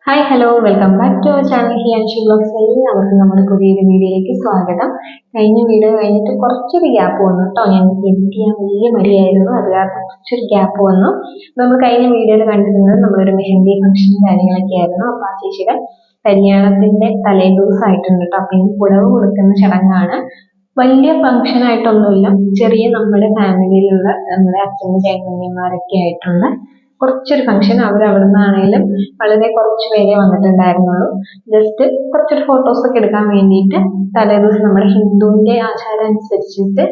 Hi hello welcome back to our channel Hiyanshi blogs. എല്ലാവർക്കും നമ്മുടെ പുതിയൊരു വീഡിയോയിലേക്ക് സ്വാഗതം. കഴിഞ്ഞ വീഡിയോ കഴിഞ്ഞിട്ട് കുറച്ചൊരു ഗ്യാപ്പ് വന്നു കേട്ടോ. ഞങ്ങൾക്ക് എഡിറ്റ് ചെയ്യാൻ വലിയ മടിയായിരുന്നു, അത് കാരണം കുറച്ചൊരു ഗ്യാപ്പ് വന്നു. നമ്മൾ കഴിഞ്ഞ വീഡിയോയിൽ കണ്ടിരുന്നത് നമ്മളൊരു മെഹന്തി ഫംഗ്ഷനും കാര്യങ്ങളൊക്കെ ആയിരുന്നു. അപ്പോൾ ആ ചേച്ചിയുടെ കല്യാണത്തിന്റെ തലേ ദിവസമായിട്ടുണ്ട് കേട്ടോ. അപ്പം ഇന്ന് പുടവ് കൊടുക്കുന്ന ചടങ്ങാണ്. വലിയ ഫംഗ്ഷൻ ആയിട്ടൊന്നുമില്ല, ചെറിയ നമ്മുടെ ഫാമിലിയിലുള്ള നമ്മുടെ അച്ഛനും ചേട്ടന്മാരൊക്കെ ആയിട്ടുള്ള കുറച്ചൊരു ഫംഗ്ഷൻ. അവിടെ നിന്നാണേലും വളരെ കുറച്ച് പേരെ വന്നിട്ടുണ്ടായിരുന്നുള്ളൂ. ജസ്റ്റ് കുറച്ചൊരു ഫോട്ടോസ് ഒക്കെ എടുക്കാൻ വേണ്ടിയിട്ട് തലേദിവസം നമ്മുടെ ഹിന്ദുവിന്റെ ആചാരം അനുസരിച്ചിട്ട്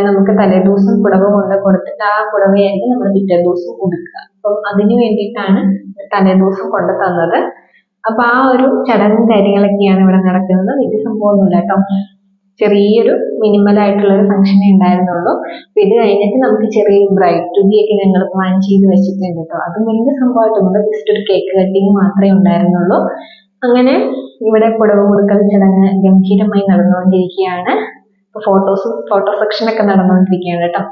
നമുക്ക് തലേദിവസം പുടവ കൊണ്ട് കൊടുത്തിട്ട് ആ പുടവയായിരിക്കും നമ്മൾ പിറ്റേ ദിവസം ഉടുക്കുക. അപ്പം അതിനു വേണ്ടിയിട്ടാണ് തലേദിവസം കൊണ്ട് തന്നത്. അപ്പൊ ആ ഒരു ചടങ്ങും കാര്യങ്ങളൊക്കെയാണ് ഇവിടെ നടക്കുന്നത്. വലിയ സംഭവമൊന്നുമില്ല കേട്ടോ, ചെറിയൊരു മിനിമൽ ആയിട്ടുള്ള ഒരു ഫംഗ്ഷനേ ഉണ്ടായിരുന്നുള്ളൂ. അപ്പൊ ഇത് കഴിഞ്ഞിട്ട് നമുക്ക് ചെറിയൊരു ബ്രൈഡ് ടു ബി ഒക്കെ ഞങ്ങൾ പ്ലാൻ ചെയ്ത് വെച്ചിട്ടുണ്ട് കേട്ടോ. അതും വലിയ സംഭവമായിട്ടൊന്നുമില്ല, ജസ്റ്റ് ഒരു കേക്ക് കട്ടിങ് മാത്രമേ ഉണ്ടായിരുന്നുള്ളൂ. അങ്ങനെ ഇവിടെ പുടവ് കൊടുക്കൽ ചടങ്ങ് ഗംഭീരമായി നടന്നുകൊണ്ടിരിക്കുകയാണ്. ഫോട്ടോ സെക്ഷൻ ഒക്കെ നടന്നുകൊണ്ടിരിക്കുകയാണ് കേട്ടോ.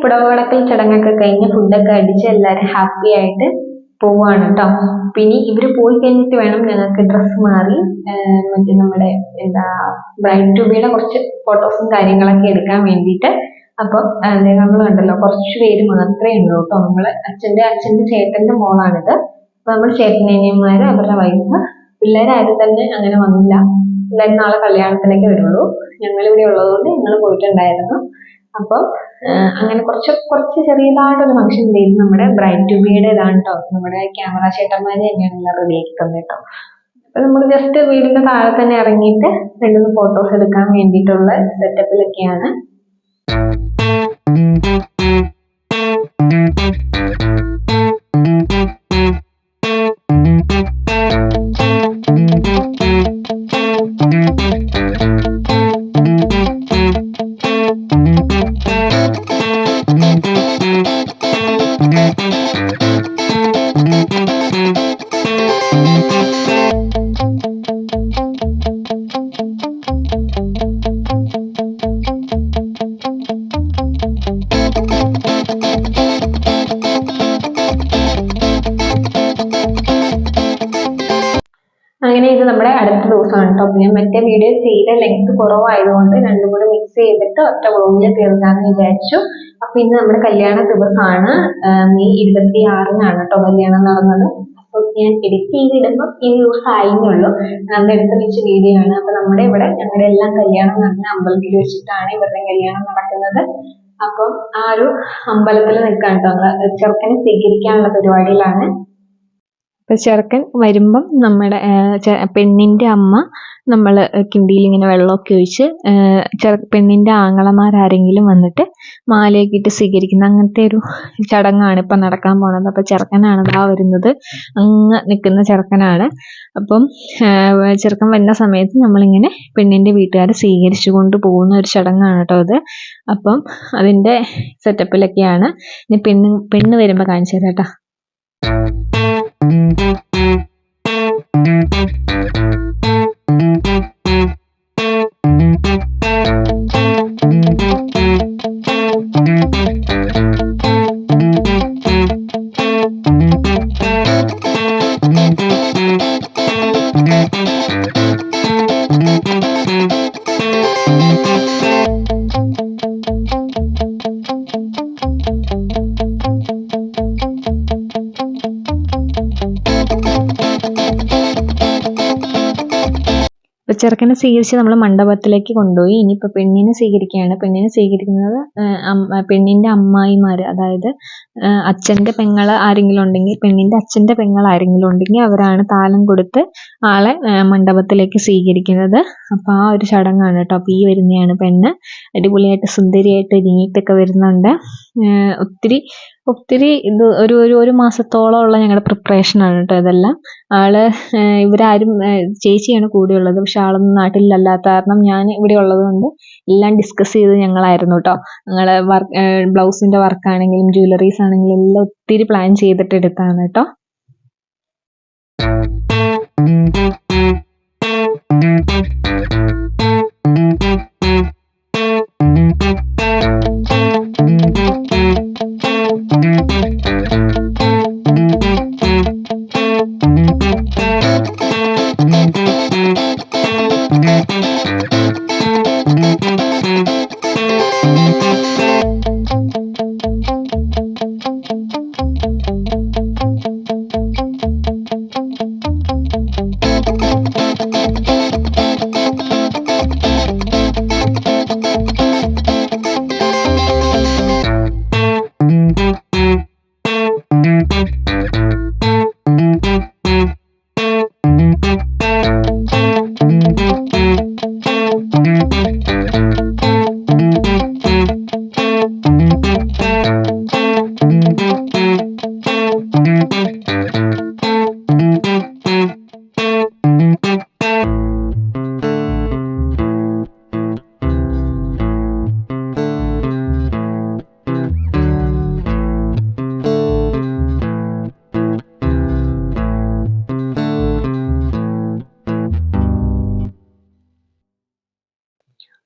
പുടവടക്കൽ ചടങ്ങൊക്കെ കഴിഞ്ഞ് ഫുഡൊക്കെ അടിച്ച് എല്ലാവരും ഹാപ്പി ആയിട്ട് പോവാണ് കേട്ടോ. പിന്നെ ഇവര് പോയി കഴിഞ്ഞിട്ട് വേണം ഞങ്ങൾക്ക് ഡ്രസ്സ് മാറി മറ്റേ നമ്മുടെ എന്താ ബ്രൈഡ് ടു ബിയുടെ കുറച്ച് ഫോട്ടോസും കാര്യങ്ങളൊക്കെ എടുക്കാൻ വേണ്ടിയിട്ട്. അപ്പം നമ്മൾ കണ്ടല്ലോ കുറച്ച് പേര് മാത്രമേ ഉള്ളൂ കേട്ടോ. നമ്മള് അച്ഛന്റെ ചേട്ടന്റെ മോളാണിത്. അപ്പൊ നമ്മൾ ചേട്ടനനിയന്മാര് അവരുടെ വൈഫ് പിള്ളേരാരും തന്നെ അങ്ങനെ വന്നില്ല. എല്ലാവരും നാളെ കല്യാണത്തിലേക്ക് വരുള്ളൂ. ഞങ്ങൾ ഇവിടെ ഉള്ളതുകൊണ്ട് ഞങ്ങൾ പോയിട്ടുണ്ടായിരുന്നു. അപ്പം അങ്ങനെ കുറച്ച് ചെറിയതായിട്ടൊരു ഫംഗ്ഷൻ ഉണ്ടായിരുന്നു. നമ്മുടെ ബ്രൈഡ് ടു ബിയുടെ ഇതാണ് കേട്ടോ. നമ്മുടെ ക്യാമറ ചേട്ടന്മാര് തന്നെയാണ് എല്ലാം റെഡിയാക്കി തന്നത് കേട്ടോ. അപ്പൊ നമ്മൾ ജസ്റ്റ് വീടിന്റെ താഴെ തന്നെ ഇറങ്ങിയിട്ട് 2-3 ഫോട്ടോസ് എടുക്കാൻ വേണ്ടിയിട്ടുള്ള സെറ്റപ്പിലൊക്കെയാണ്. അങ്ങനെ ഇത് നമ്മുടെ അടുത്ത ദിവസമാണ് കേട്ടോ. ഞാൻ മറ്റേ വീഡിയോ ചെയ്ത ലെങ്ത് കുറവായതുകൊണ്ട് രണ്ടും കൂടെ മിക്സ് ചെയ്തിട്ട് ഒറ്റ വ്ളോഗിൽ തീർക്കാന്ന് വിചാരിച്ചു. അപ്പൊ ഇന്ന് നമ്മുടെ കല്യാണ ദിവസമാണ്. മെയ് 26-നാണ് കേട്ടോ കല്യാണം നടന്നത്. അപ്പൊ ഞാൻ എഡിറ്റ് ചെയ്തിടുമ്പോൾ ഈ ദിവസം ആയിരുന്നുള്ളൂ. അന്ന് എടുത്ത് വെച്ച വീഡിയോ ആണ്. അപ്പൊ നമ്മുടെ ഇവിടെ ഞങ്ങളുടെ എല്ലാം കല്യാണം നടന്ന അമ്പലത്തിൽ വെച്ചിട്ടാണ് ഇവരുടെ കല്യാണം നടക്കുന്നത്. അപ്പം ആ ഒരു അമ്പലത്തിൽ നിൽക്കാൻ കേട്ടോ. ചെറുക്കനെ സ്വീകരിക്കാനുള്ള പരിപാടിയിലാണ്. അപ്പൊ ചെറുക്കൻ വരുമ്പം നമ്മുടെ പെണ്ണിന്റെ അമ്മ നമ്മൾ കിണ്ടിയിൽ ഇങ്ങനെ വെള്ളമൊക്കെ ഒഴിച്ച് പെണ്ണിന്റെ ആങ്ങളമാരാരെങ്കിലും വന്നിട്ട് മാലയൊക്കെ ഇട്ട് സ്വീകരിക്കുന്ന അങ്ങനത്തെ ഒരു ചടങ്ങാണ് ഇപ്പൊ നടക്കാൻ പോണത്. അപ്പൊ ചെറുക്കനാണ് ദാ വരുന്നത്. അങ്ങ് നിൽക്കുന്ന ചെറുക്കനാണ്. അപ്പം ചെറുക്കൻ വരുന്ന സമയത്ത് നമ്മളിങ്ങനെ പെണ്ണിന്റെ വീട്ടുകാരെ സ്വീകരിച്ചു കൊണ്ട് പോകുന്ന ഒരു ചടങ്ങാണ് കേട്ടോ അത്. അപ്പം അതിന്റെ സെറ്റപ്പിലൊക്കെയാണ്. ഇനി പെണ്ണ് വരുമ്പോ കാണിച്ചു തരാം കേട്ടോ. ചെറുക്കനെ സ്വീകരിച്ച് നമ്മൾ മണ്ഡപത്തിലേക്ക് കൊണ്ടുപോയി. ഇനിയിപ്പോൾ പെണ്ണിനെ സ്വീകരിക്കുകയാണ്. പെണ്ണിനെ സ്വീകരിക്കുന്നത് പെണ്ണിന്റെ അമ്മായിമാര്, അതായത് അച്ഛന്റെ പെങ്ങൾ ആരെങ്കിലും ഉണ്ടെങ്കിൽ, പെണ്ണിന്റെ അച്ഛന്റെ പെങ്ങൾ ആരെങ്കിലും ഉണ്ടെങ്കിൽ അവരാണ് താലം കൊടുത്ത് ആളെ മണ്ഡപത്തിലേക്ക് സ്വീകരിക്കുന്നത്. അപ്പോൾ ആ ഒരു ചടങ്ങാണ് കേട്ടോ. അപ്പോൾ ഈ വരുന്നതാണ് പെണ്ണ്. അടിപൊളിയായിട്ട് സുന്ദരിയായിട്ട് ഒരുങ്ങിയിട്ടൊക്കെ വരുന്നുണ്ട്. ഒത്തിരി ഇത് ഒരു മാസത്തോളം ഉള്ള ഞങ്ങളുടെ പ്രിപ്പറേഷനാണ് കേട്ടോ ഇതെല്ലാം. ഇവരാരും ചേച്ചിയാണ് കൂടെയുള്ളത്. പക്ഷെ ആളൊന്നും നാട്ടിലല്ലാത്ത കാരണം ഞാൻ ഇവിടെ ഉള്ളത് കൊണ്ട് എല്ലാം ഡിസ്കസ് ചെയ്ത് ഞങ്ങളായിരുന്നു കേട്ടോ. ഞങ്ങൾ ബ്ലൗസിന്റെ വർക്കാണെങ്കിലും ജ്വല്ലറീസ് ആണെങ്കിലും എല്ലാം ഒത്തിരി പ്ലാൻ ചെയ്തിട്ട് എടുത്താണ് കേട്ടോ.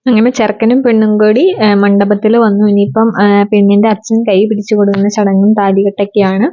അങ്ങനെ ചെറുക്കനും പെണ്ണും കൂടി മണ്ഡപത്തിൽ വന്നു. ഇനിയിപ്പം പെണ്ണിന്റെ അച്ഛൻ കൈ പിടിച്ചു കൊടുക്കുന്ന ചടങ്ങും താലികെട്ടൊക്കെയാണ്.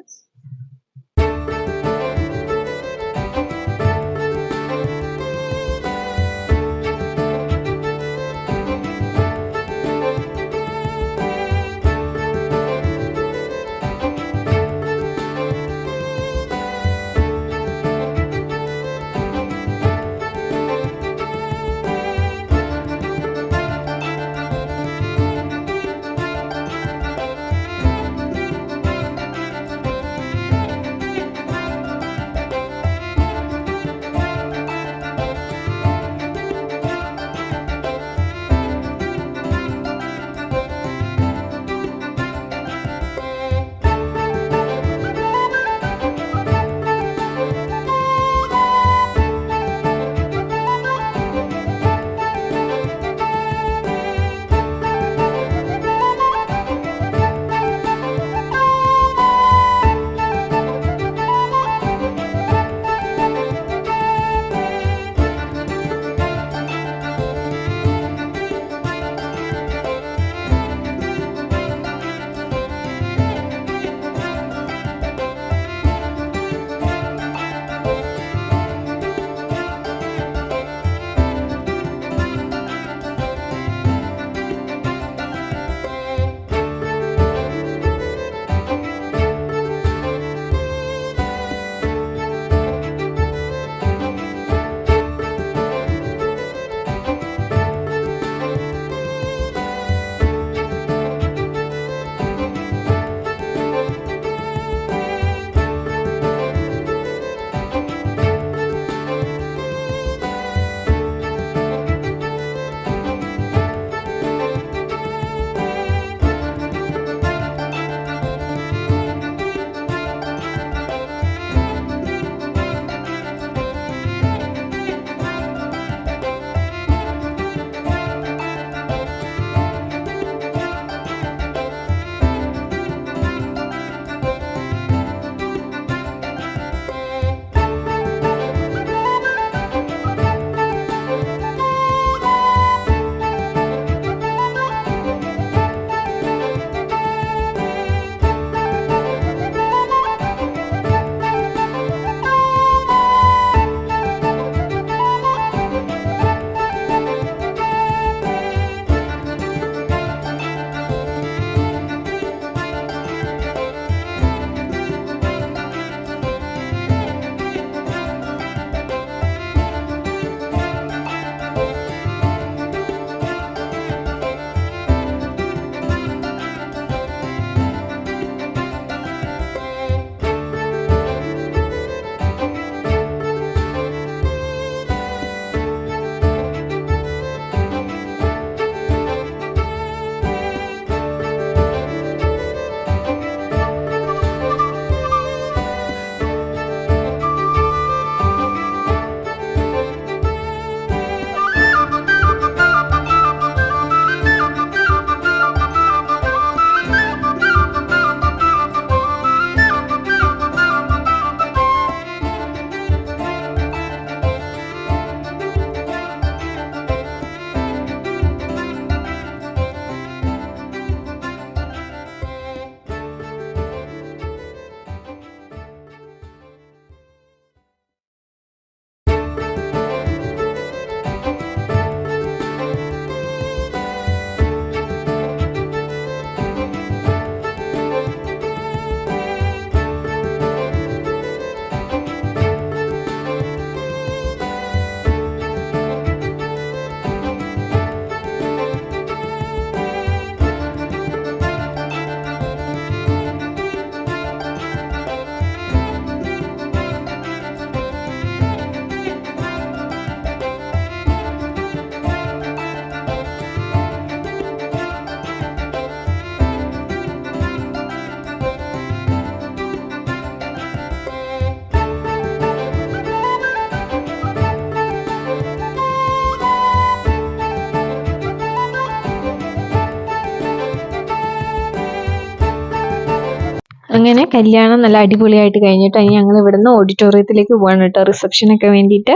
അങ്ങനെ കല്യാണം നല്ല അടിപൊളിയായിട്ട് കഴിഞ്ഞിട്ട് ഇനി ഞങ്ങൾ ഇവിടുന്ന് ഓഡിറ്റോറിയത്തിലേക്ക് പോവാണ് കേട്ടോ, റിസപ്ഷനൊക്കെ വേണ്ടിയിട്ട്.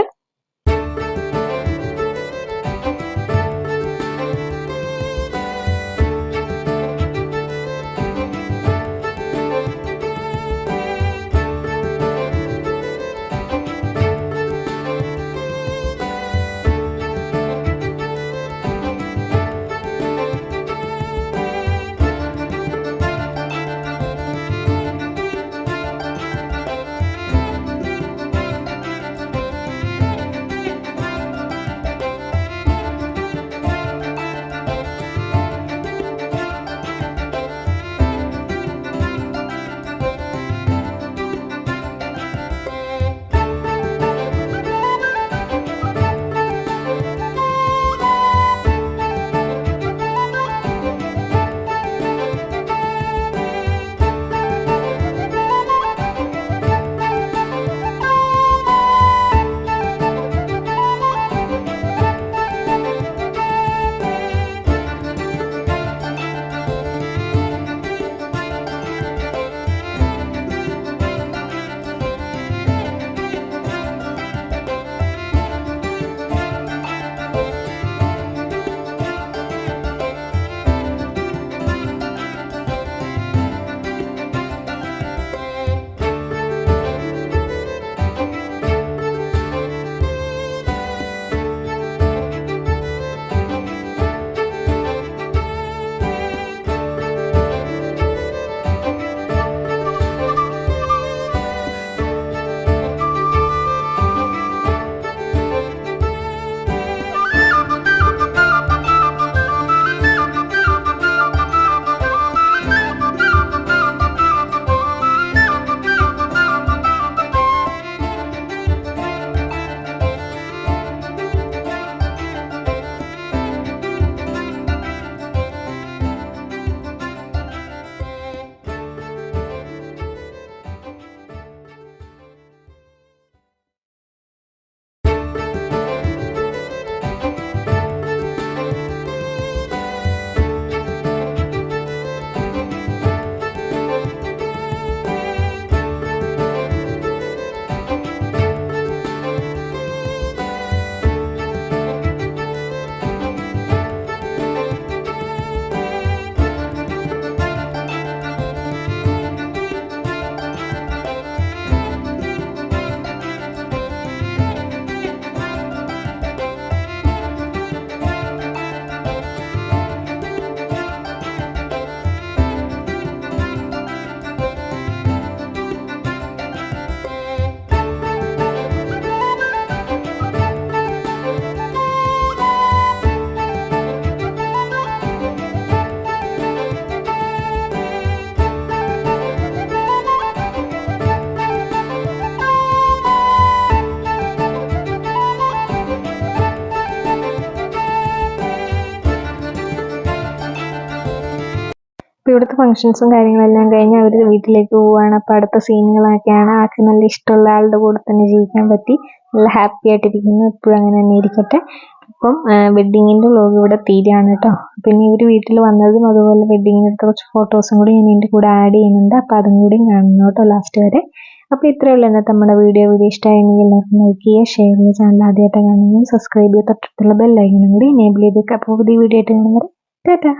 ഇവിടുത്തെ ഫംഗ്ഷൻസും കാര്യങ്ങളെല്ലാം കഴിഞ്ഞ് അവർ വീട്ടിലേക്ക് പോവുകയാണ്. അപ്പോൾ അടുത്ത സീനുകളൊക്കെയാണ്. ആൾക്ക് നല്ല ഇഷ്ടമുള്ള ആളുടെ കൂടെ തന്നെ ജീവിക്കാൻ പറ്റി, നല്ല ഹാപ്പി ആയിട്ടിരിക്കുന്നു. എപ്പോഴും അങ്ങനെ തന്നെ ഇരിക്കട്ടെ. അപ്പം വെഡ്ഡിങ്ങിൻ്റെ വ്ലോഗ് ഇവിടെ തീരുകയാണ് കേട്ടോ. പിന്നെ ഇവർ വീട്ടിൽ വന്നതും അതുപോലെ വെഡ്ഡിങ്ങിൻ്റെ കുറച്ച് ഫോട്ടോസും കൂടി ഞാൻ ഇതിൻ്റെ കൂടെ ആഡ് ചെയ്യുന്നുണ്ട്. അപ്പോൾ അതും കൂടി കാണണം കേട്ടോ ലാസ്റ്റ് വരെ. അപ്പോൾ ഇത്രയേ ഉള്ളൂ ഇന്നത്തെ നമ്മുടെ വീഡിയോ ഇഷ്ടമായെങ്കിൽ എല്ലാവർക്കും ലൈക്ക് ചെയ്യുക, ഷെയർ ചെയ്യുക. ചാനൽ ആദ്യമായിട്ട് കാണുമെങ്കിൽ സബ്സ്ക്രൈബ് ചെയ്യുക, തൊട്ടടുത്തുള്ള ബെല്ലൈക്കനും കൂടി എനേബിൾ ചെയ്തേക്കുക. അപ്പോൾ പുതിയ വീഡിയോ ആയിട്ട് കാണുന്നത് ടാറ്റാ.